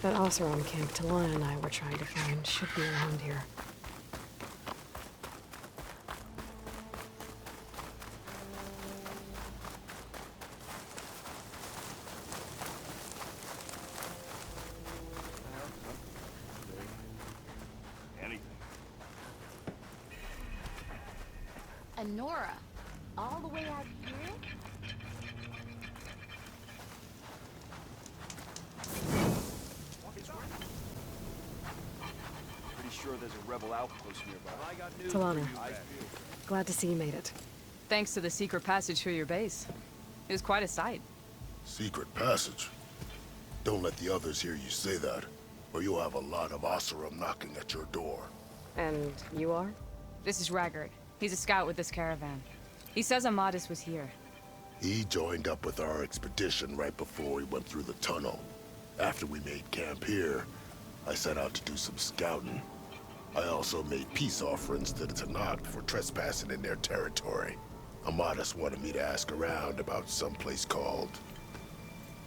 That Oseram camp Talana and I were trying to find should be around here. Anything. Anora, all the way out here? Pretty sure there's a rebel outpost nearby. I got news Talana, for you. glad to see you made it. Thanks to the secret passage through your base. It was quite a sight. Secret passage? Don't let the others hear you say that, or you'll have a lot of Oseram knocking at your door. And you are? This is Raggard. He's a scout with this caravan. He says Amadis was here. He joined up with our expedition right before we went through the tunnel. After we made camp here, I set out to do some scouting. I also made peace offerings to the Tenakth for trespassing in their territory. Amadis wanted me to ask around about some place called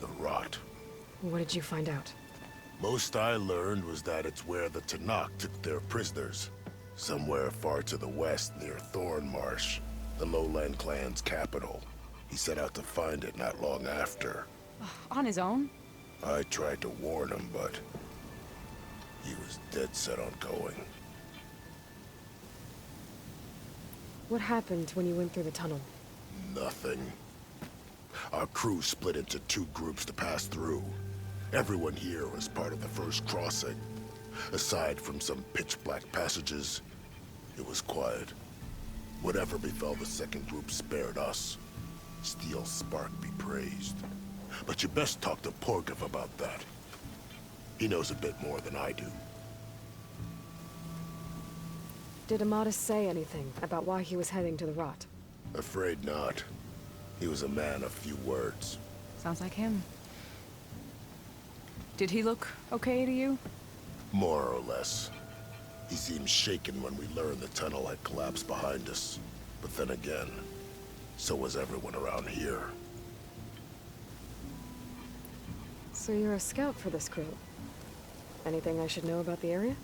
the Rot. What did you find out? Most I learned was that it's where the Tenakth took their prisoners. Somewhere far to the west near Thornmarsh, the Lowland clan's capital. He set out to find it not long after. On his own? I tried to warn him, but he was dead set on going. What happened when you went through the tunnel? Nothing. Our crew split into two groups to pass through. Everyone here was part of the first crossing. Aside from some pitch-black passages, it was quiet. Whatever befell the second group spared us. Steel Spark be praised. But you best talk to Porgov about that. He knows a bit more than I do. Did Amadis say anything about why he was heading to the Rot? Afraid not. He was a man of few words. Sounds like him. Did he look okay to you? More or less. He seemed shaken when we learned the tunnel had collapsed behind us. But then again, so was everyone around here. So you're a scout for this crew. Anything I should know about the area?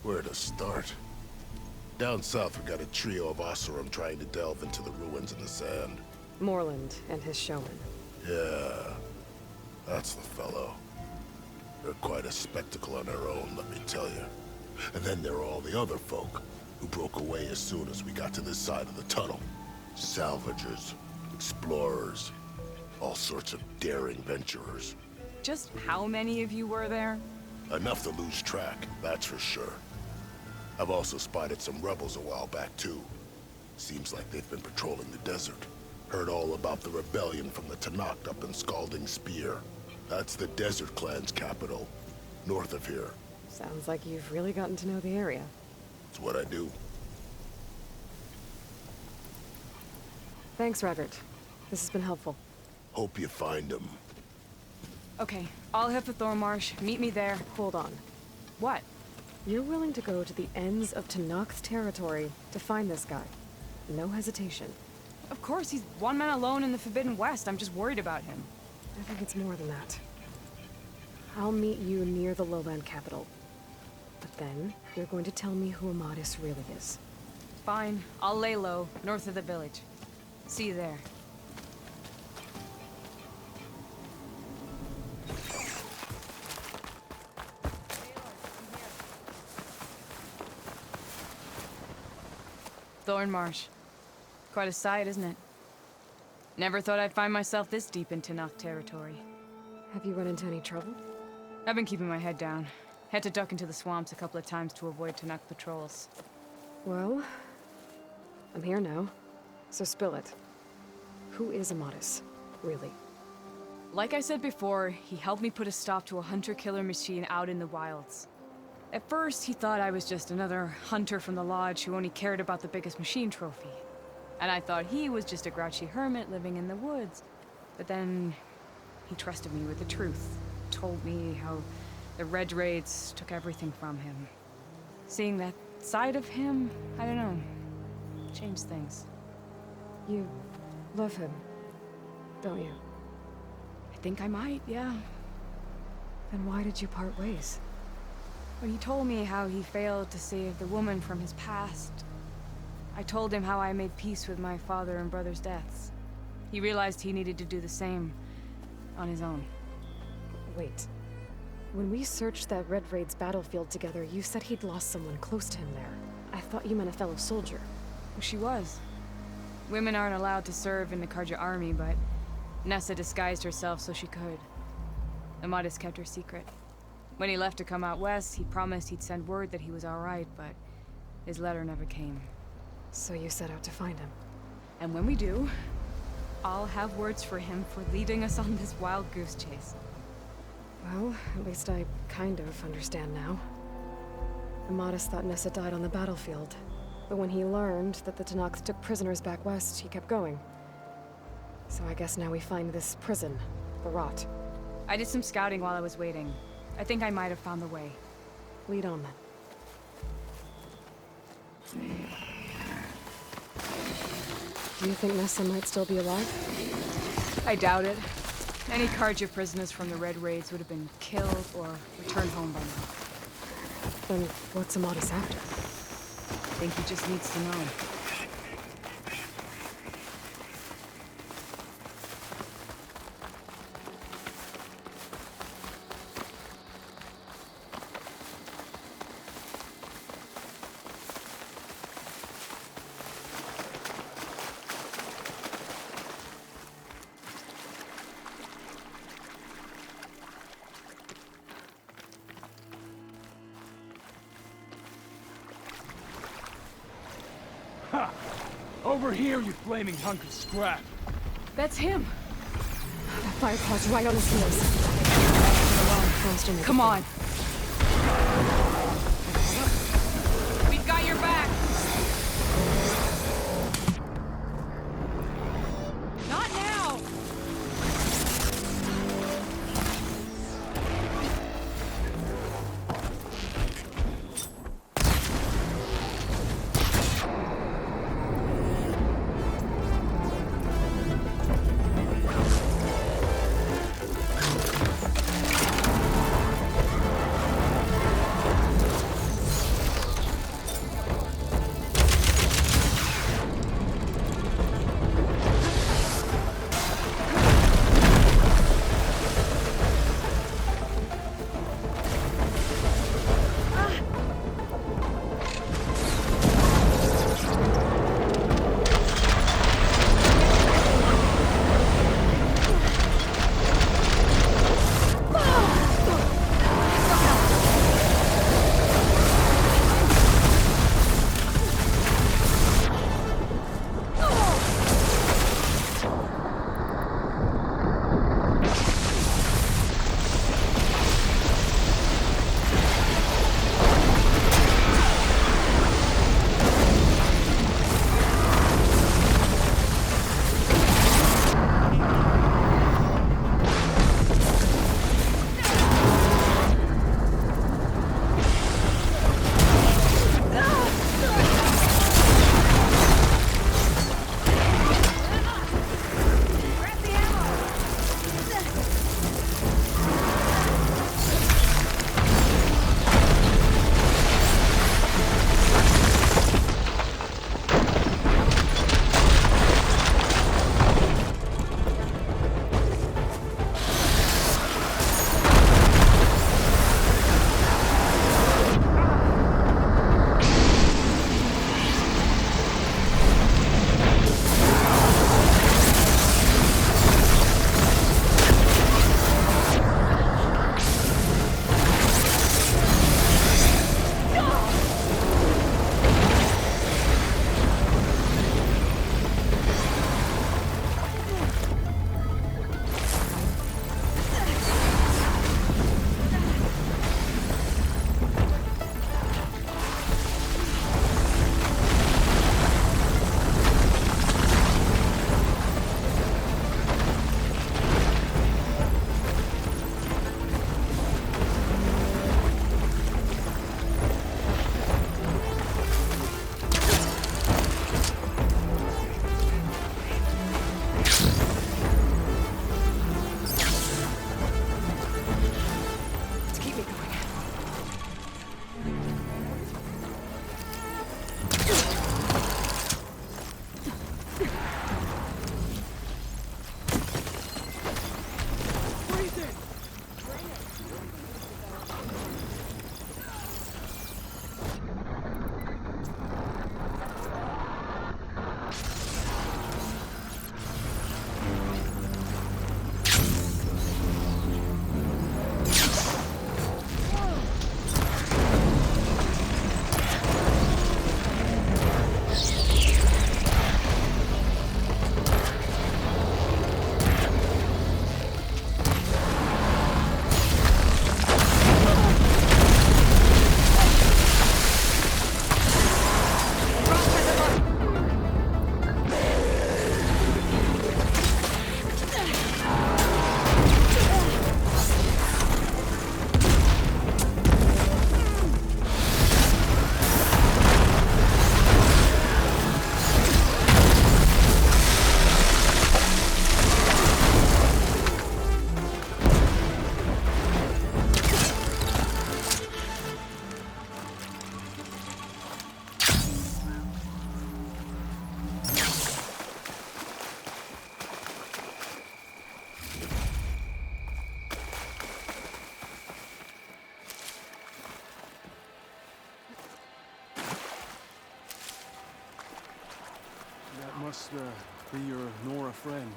Where to start? Down south we got a trio of Oseram trying to delve into the ruins in the sand. Morland and his showman. Yeah, that's the fellow. They're quite a spectacle on their own, let me tell you. And then there are all the other folk, who broke away as soon as we got to this side of the tunnel. Salvagers, explorers, all sorts of daring venturers. Just how many of you were there? Enough to lose track, that's for sure. I've also spotted some rebels a while back, too. Seems like they've been patrolling the desert. Heard all about the rebellion from the Tenakth up in Scalding Spear. That's the Desert Clan's capital, north of here. Sounds like you've really gotten to know the area. It's what I do. Thanks, Raggard. This has been helpful. Hope you find him. Okay, I'll head for Thornmarsh. Meet me there. Hold on. What? You're willing to go to the ends of Tenakth's territory to find this guy. No hesitation. Of course, he's one man alone in the Forbidden West. I'm just worried about him. I think it's more than that. I'll meet you near the Lowland capital. But then, you're going to tell me who Amadis really is. Fine, I'll lay low, north of the village. See you there. Thornmarsh. Quite a sight, isn't it? Never thought I'd find myself this deep in Tenakth territory. Have you run into any trouble? I've been keeping my head down. Had to duck into the swamps a couple of times to avoid Tenakth patrols. Well, I'm here now, so spill it. Who is Amadis, really? Like I said before, he helped me put a stop to a hunter-killer machine out in the wilds. At first, he thought I was just another hunter from the Lodge who only cared about the biggest machine trophy. And I thought he was just a grouchy hermit living in the woods. But then, he trusted me with the truth. Told me how the Red Raids took everything from him. Seeing that side of him, I don't know, changed things. You love him, don't you? I think I might, yeah. Then why did you part ways? When he told me how he failed to save the woman from his past, I told him how I made peace with my father and brother's deaths. He realized he needed to do the same on his own. Wait. When we searched that Red Raid's battlefield together, you said he'd lost someone close to him there. I thought you meant a fellow soldier. She was. Women aren't allowed to serve in the Karja army, but Nessa disguised herself so she could. Amadis kept her secret. When he left to come out west, he promised he'd send word that he was alright, but his letter never came. So you set out to find him. And when we do, I'll have words for him for leading us on this wild goose chase. Well, at least I kind of understand now. Amadis thought Nessa died on the battlefield, but when he learned that the Tenaks took prisoners back west, he kept going. So I guess now we find this prison, the Rot. I did some scouting while I was waiting. I think I might have found the way. Lead on then. Do you think Nessa might still be alive? I doubt it. Any Karja prisoners from the Red Raids would have been killed or returned home by now. Then what's Amadis after? I think he just needs to know. Ha! Over here, you flaming hunk of scrap! That's him! That firepod's right on his heels. Faster, make it Come on! fast. We've got your back! Not now! must be your Nora friend,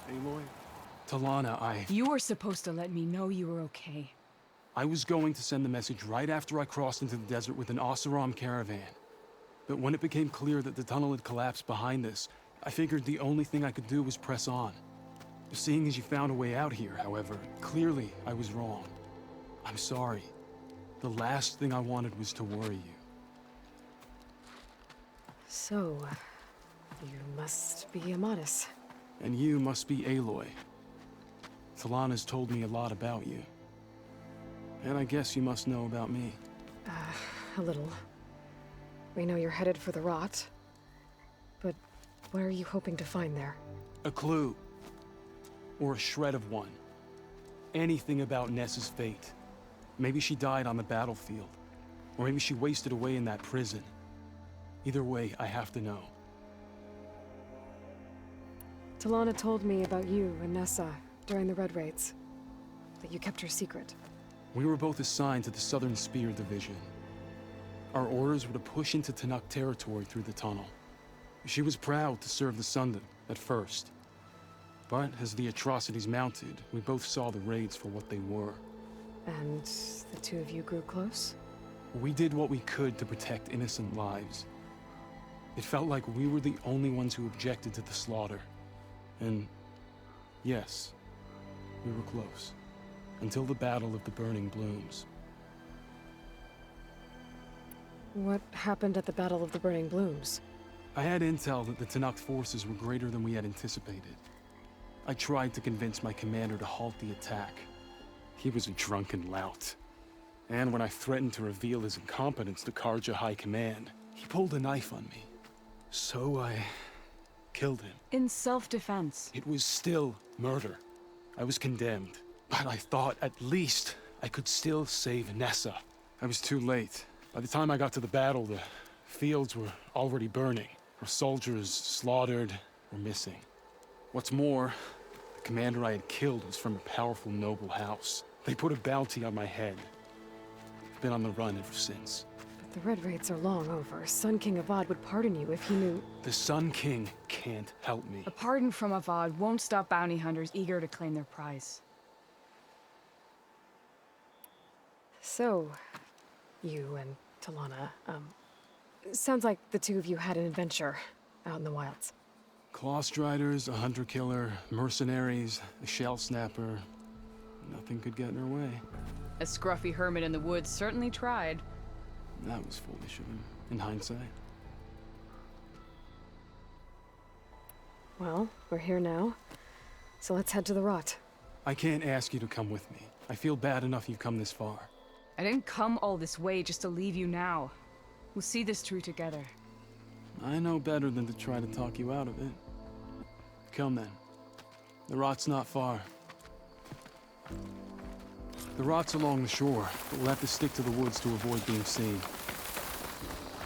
Aloy? Talana, You were supposed to let me know you were okay. I was going to send the message right after I crossed into the desert with an Oseram caravan. But when it became clear that the tunnel had collapsed behind us, I figured the only thing I could do was press on. Seeing as you found a way out here, however, clearly I was wrong. I'm sorry. The last thing I wanted was to worry you. So, you must be Amatis. And you must be Aloy. Talana's told me a lot about you. And I guess you must know about me. A little. We know you're headed for the rot. But what are you hoping to find there? A clue. Or a shred of one. Anything about Nessa's fate. Maybe she died on the battlefield. Or maybe she wasted away in that prison. Either way, I have to know. Talana told me about you and Nessa during the Red Raids. That you kept her secret. We were both assigned to the Southern Spear Division. Our orders were to push into Tenakth territory through the tunnel. She was proud to serve the Sundom at first. But as the atrocities mounted, we both saw the raids for what they were. And the two of you grew close? We did what we could to protect innocent lives. It felt like we were the only ones who objected to the slaughter. And yes, we were close. Until the Battle of the Burning Blooms. What happened at the Battle of the Burning Blooms? I had intel that the Tenakth forces were greater than we had anticipated. I tried to convince my commander to halt the attack. He was a drunken lout. And when I threatened to reveal his incompetence to Karja High Command, he pulled a knife on me. So I killed him. In self-defense. It was still murder. I was condemned. But I thought at least I could still save Nessa. I was too late. By the time I got to the battle, the fields were already burning. Our soldiers slaughtered or missing. What's more, the commander I had killed was from a powerful noble house. They put a bounty on my head. I've been on the run ever since. But the Red Raids are long over. Sun King Avad would pardon you if he knew... The Sun King can't help me. A pardon from Avad won't stop bounty hunters eager to claim their prize. So, you and Talana, sounds like the two of you had an adventure out in the wilds. Clawstriders, a hunter-killer, mercenaries, a shell snapper. Nothing could get in her way. A scruffy hermit in the woods certainly tried. That was foolish of him, in hindsight. Well, we're here now, so let's head to the rot. I can't ask you to come with me. I feel bad enough you've come this far. I didn't come all this way just to leave you now. We'll see this through together. I know better than to try to talk you out of it. Come then. The rot's not far. The rot's along the shore, but we'll have to stick to the woods to avoid being seen.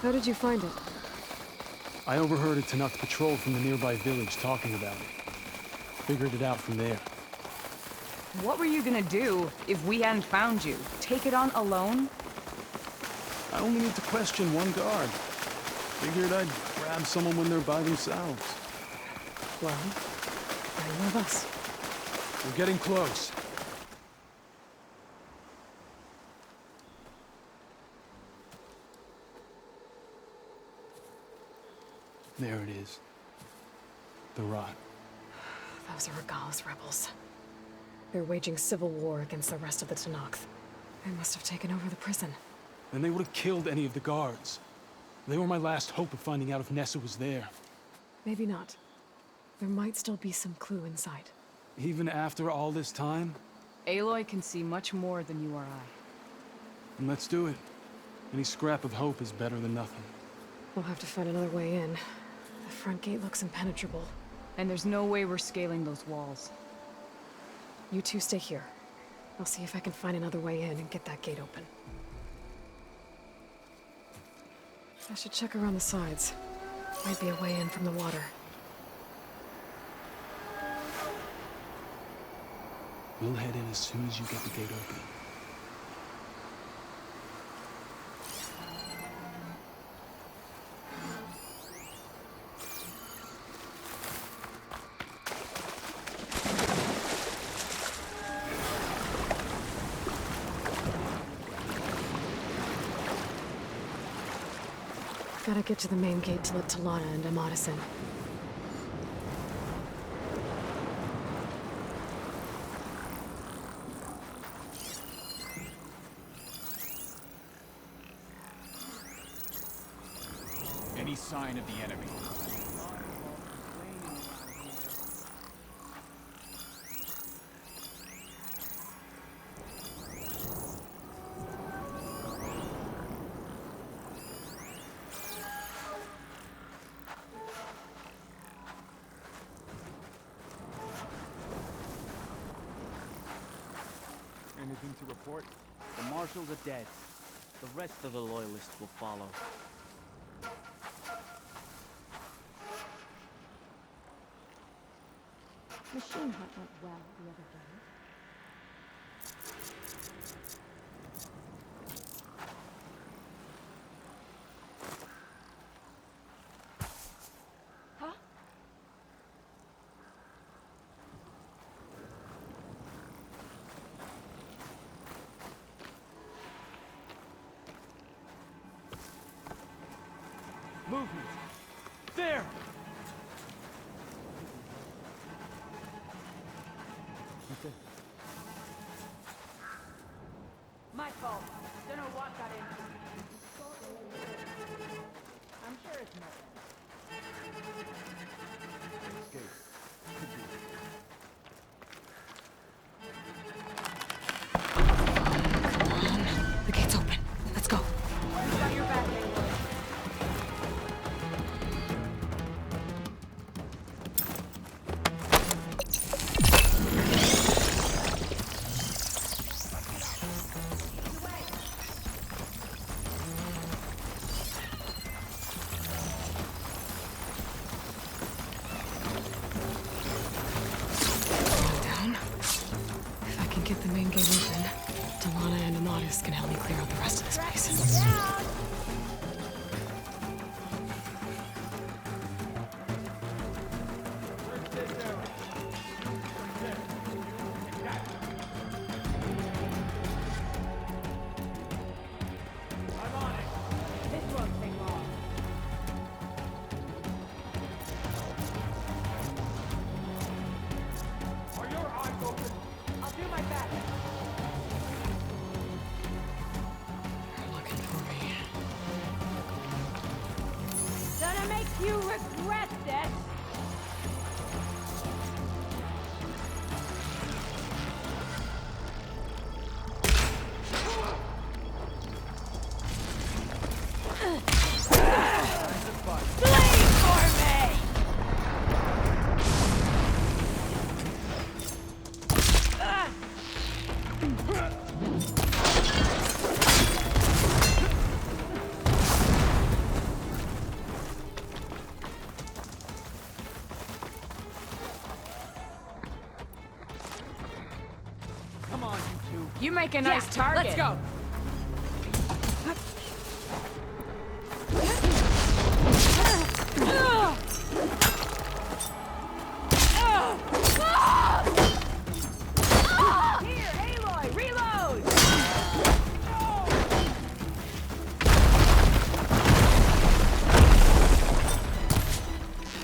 How did you find it? I overheard a Tenakth patrol from the nearby village talking about it. Figured it out from there. What were you gonna do if we hadn't found you? Take it on alone? I only need to question one guard. Figured I'd grab someone when they're by themselves. Well, any of us. We're getting close. There it is. The rot. Those are Regalla's rebels. They're waging civil war against the rest of the Tenakth. They must have taken over the prison. Then they would have killed any of the guards. They were my last hope of finding out if Nessa was there. Maybe not. There might still be some clue inside. Even after all this time? Aloy can see much more than you or I. And let's do it. Any scrap of hope is better than nothing. We'll have to find another way in. The front gate looks impenetrable. And there's no way we're scaling those walls. You two stay here. I'll see if I can find another way in and get that gate open. I should check around the sides. Might be a way in from the water. We'll head in as soon as you get the gate open. Gotta get to the main gate to let Talana and Amadis in. Any sign of the enemy? Anything to report? The marshals are dead. The rest of the loyalists will follow. Machine hunt went well the other day. Movement! There! My fault. Don't know what got in. I'm sure it's nothing. The gate's open. Let's go. Got your back, Aloy. Down. If I can get the main gate open, Talana and Amadis can help me clear out the rest of this place. Down! This won't take long. Are your eyes open? I'll do my best. They're looking for me. Gonna make you regret this! Bleed for me! Come on, you two. You make a nice target. Let's go! Here, Aloy, reload!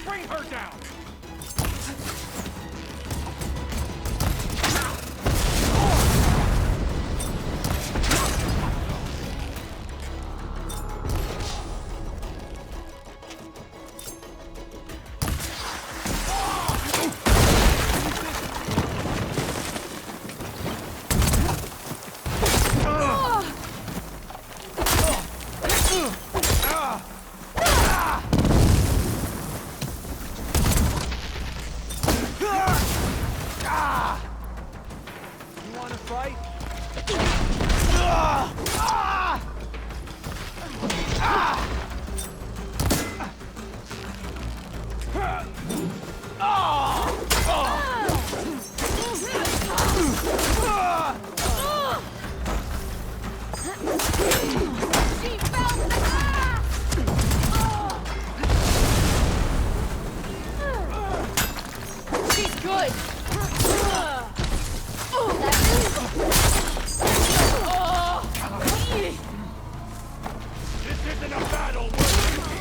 Bring her down! You wanna fight? She's good! This isn't a battle worth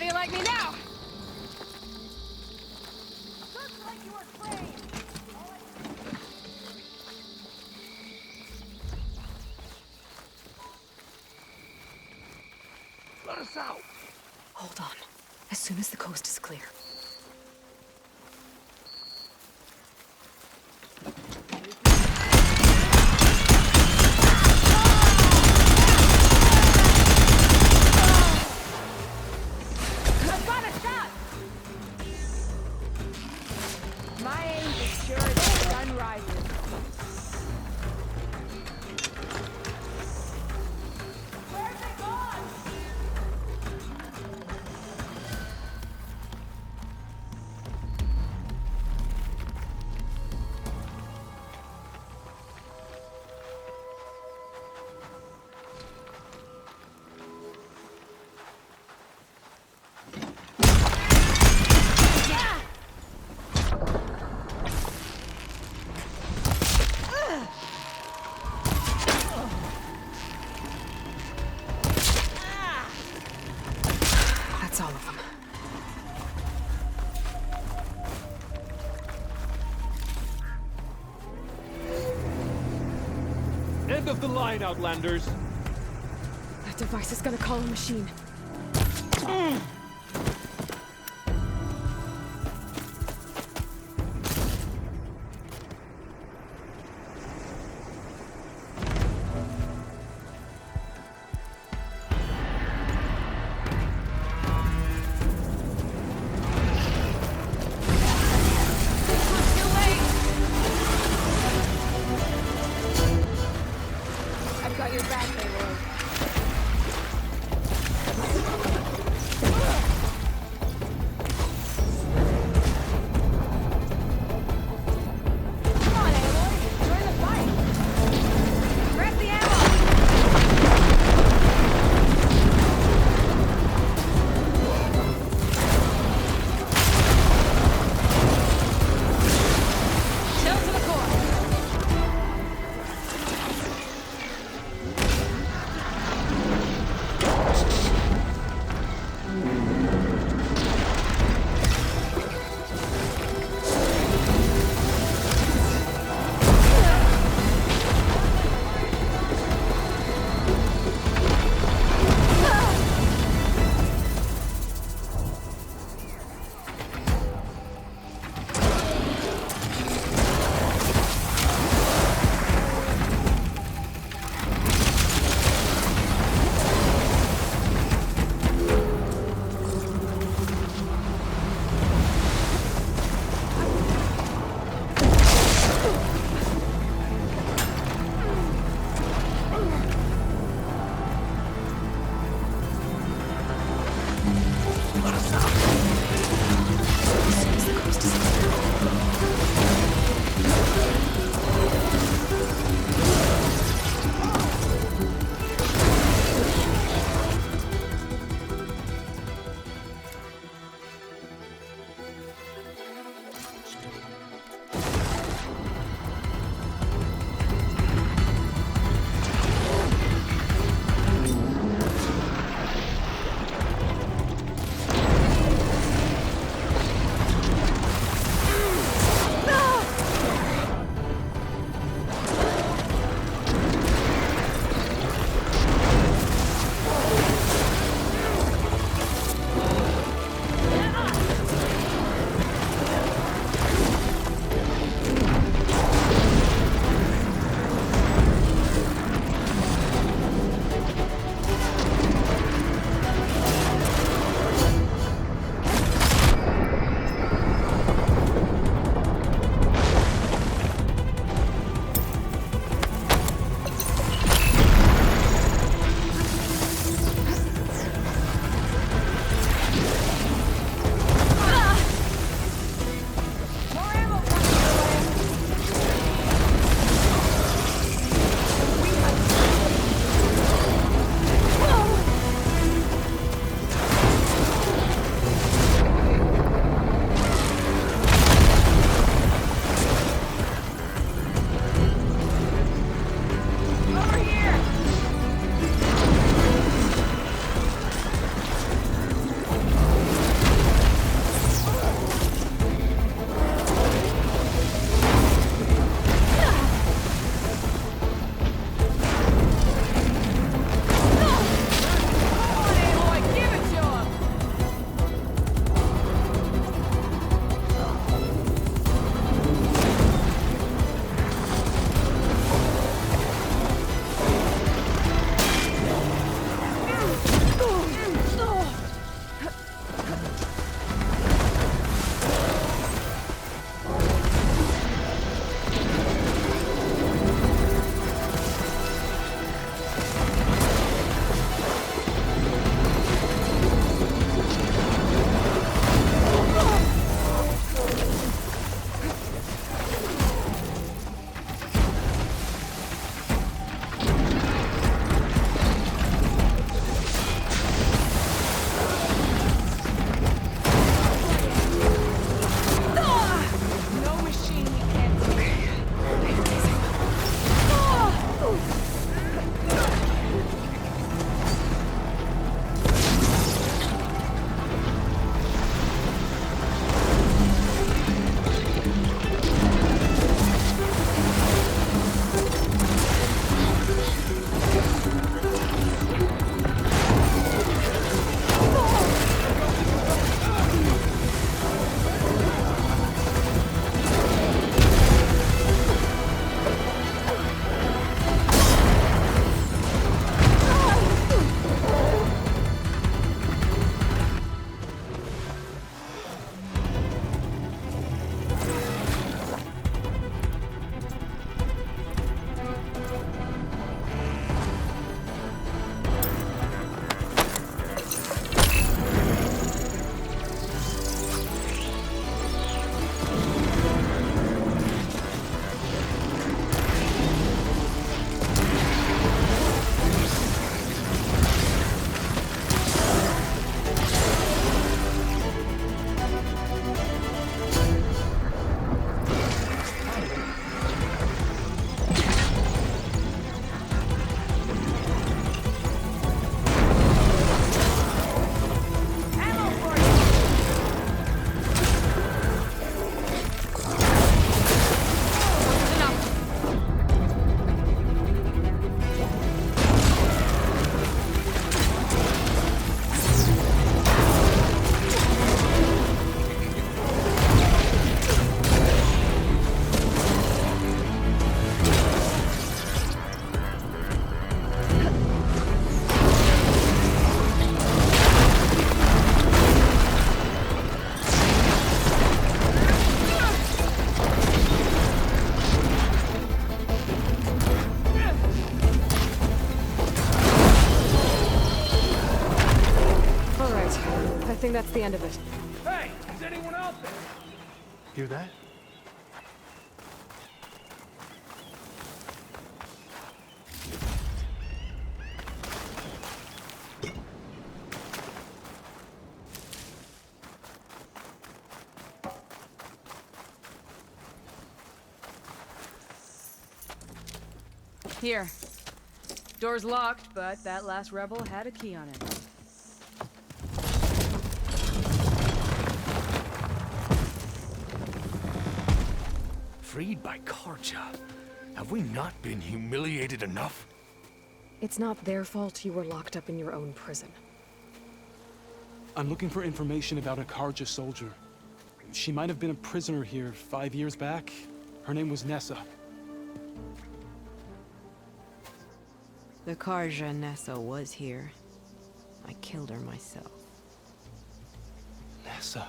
you like me now? Looks like you were framed. Let us out! Hold on. As soon as the coast is clear. I've got a shot! My aim is sure as the sun rises. Where's it gone? That's all of them. End of the line, Outlanders! That device is gonna call a machine. I've got your back, Aloy. I think that's the end of it. Hey, is anyone out there? Hear that? Here. Door's locked, but that last rebel had a key on it. Freed by Karja? Have we not been humiliated enough? It's not their fault you were locked up in your own prison. I'm looking for information about a Karja soldier. She might have been a prisoner here 5 years back. Her name was Nessa. The Karja Nessa was here. I killed her myself. Nessa.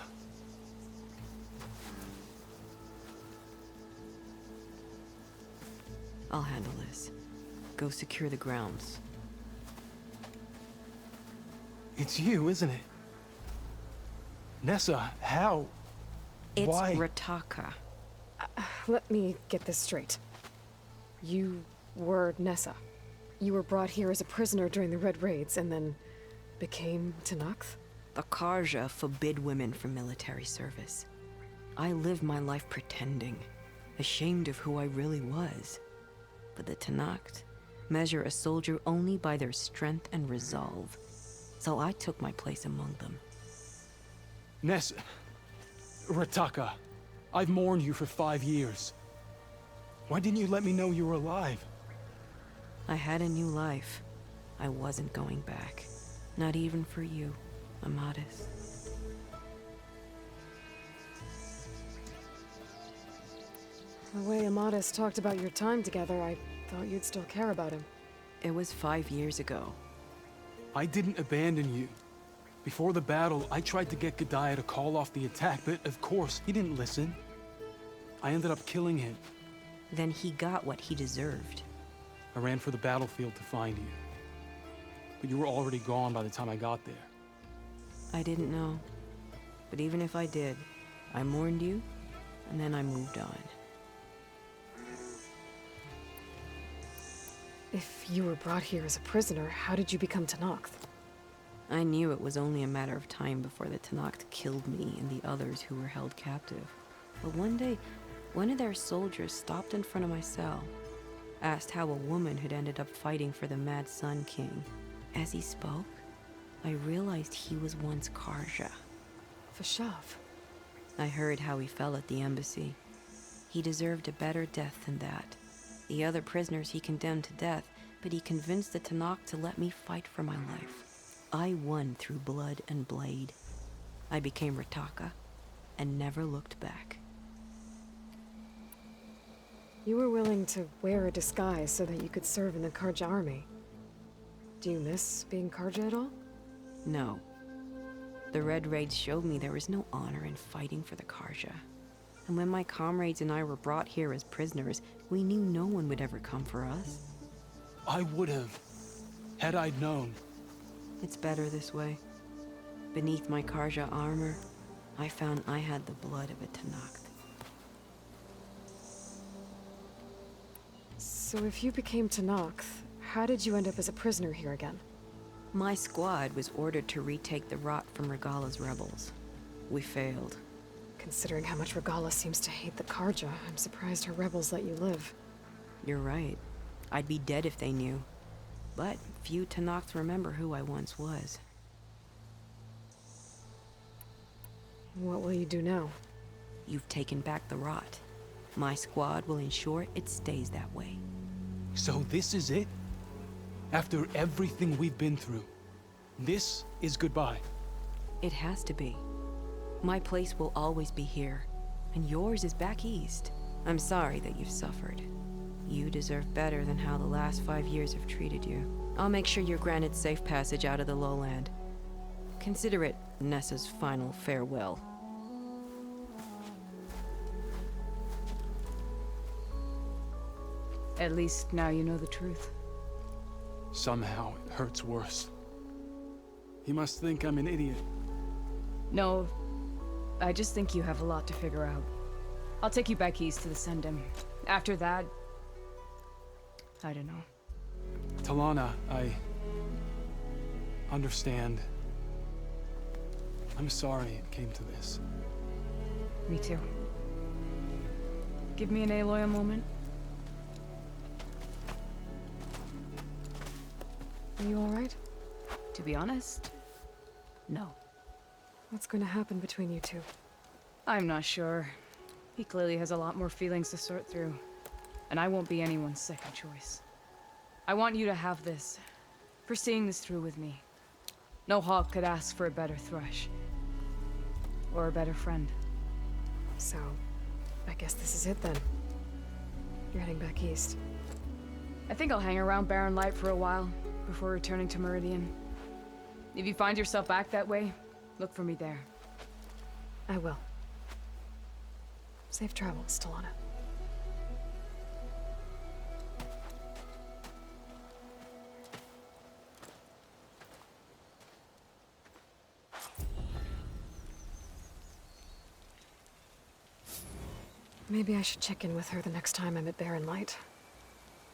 I'll handle this. Go secure the grounds. It's you, isn't it? Nessa, how? It's Why? Rataka. Let me get this straight. You were Nessa. You were brought here as a prisoner during the Red Raids and then became Tenakth? The Karja forbid women from military service. I lived my life pretending, ashamed of who I really was. But the Tenakth measure a soldier only by their strength and resolve. So I took my place among them. Nessa. Rataka. I've mourned you for 5 years. Why didn't you let me know you were alive? I had a new life. I wasn't going back. Not even for you, Amadis. The way Amadis talked about your time together, I thought you'd still care about him. It was 5 years ago. I didn't abandon you. Before the battle, I tried to get G'daiah to call off the attack, but of course, he didn't listen. I ended up killing him. Then he got what he deserved. I ran for the battlefield to find you. But you were already gone by the time I got there. I didn't know. But even if I did, I mourned you, and then I moved on. If you were brought here as a prisoner, how did you become Tenakth? I knew it was only a matter of time before the Tenakth killed me and the others who were held captive. But one day, one of their soldiers stopped in front of my cell, asked how a woman had ended up fighting for the Mad Sun King. As he spoke, I realized he was once Karja. Vashav. I heard how he fell at the embassy. He deserved a better death than that. The other prisoners he condemned to death, but he convinced the Tenakth to let me fight for my life. I won through blood and blade. I became Rataka, and never looked back. You were willing to wear a disguise so that you could serve in the Karja army. Do you miss being Karja at all? No. The Red Raids showed me there was no honor in fighting for the Karja. And when my comrades and I were brought here as prisoners, we knew no one would ever come for us. I would have, had I known. It's better this way. Beneath my Karja armor, I found I had the blood of a Tenakth. So if you became Tenakth, how did you end up as a prisoner here again? My squad was ordered to retake the Rot from Regala's rebels. We failed. Considering how much Regala seems to hate the Karja, I'm surprised her rebels let you live. You're right. I'd be dead if they knew. But few Tenakth remember who I once was. What will you do now? You've taken back the Rot. My squad will ensure it stays that way. So this is it? After everything we've been through, this is goodbye. It has to be. My place will always be here, and yours is back east. I'm sorry that you've suffered. You deserve better than how the last 5 years have treated you. I'll make sure you're granted safe passage out of the lowland. Consider it Nessa's final farewell. At least now you know the truth. Somehow it hurts worse. He must think I'm an idiot. No, I just think you have a lot to figure out. I'll take you back east to the Sendem. After that, I don't know. Talana, I understand. I'm sorry it came to this. Me too. Give me an Aloy a moment. Are you alright? To be honest, no. What's going to happen between you two? I'm not sure. He clearly has a lot more feelings to sort through. And I won't be anyone's second choice. I want you to have this. For seeing this through with me. No hawk could ask for a better thrush. Or a better friend. So, I guess this is it then. You're heading back east. I think I'll hang around Barren Light for a while, before returning to Meridian. If you find yourself back that way, look for me there. I will. Safe travels, Talana. Maybe I should check in with her the next time I'm at Barren Light.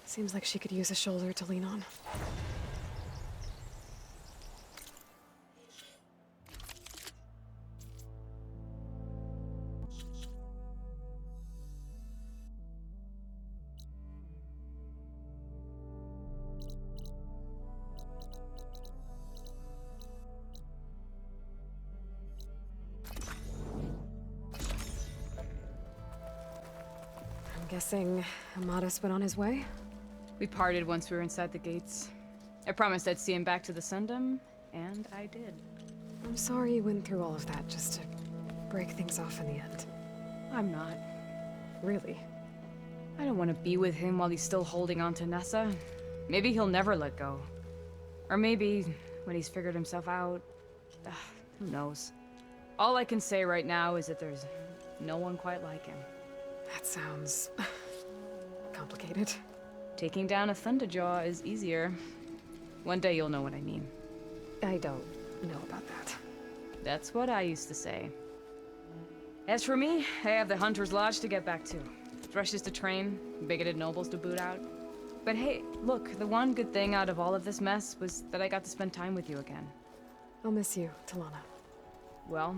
Seems like she could use a shoulder to lean on. I'm guessing Amadas went on his way? We parted once we were inside the gates. I promised I'd see him back to the Sundom, and I did. I'm sorry you went through all of that just to break things off in the end. I'm not. Really? I don't want to be with him while he's still holding on to Nessa. Maybe he'll never let go. Or maybe, when he's figured himself out... who knows? All I can say right now is that there's no one quite like him. That sounds... complicated. Taking down a Thunderjaw is easier. One day you'll know what I mean. I don't know about that. That's what I used to say. As for me, I have the Hunter's Lodge to get back to. Thrushes to train, bigoted nobles to boot out. But hey, look, the one good thing out of all of this mess was that I got to spend time with you again. I'll miss you, Talana. Well,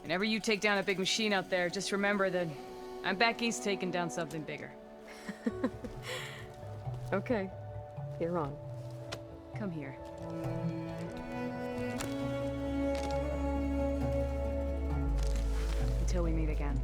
whenever you take down a big machine out there, just remember that I'm back east taking down something bigger. Okay, you're on. Come here. Until we meet again.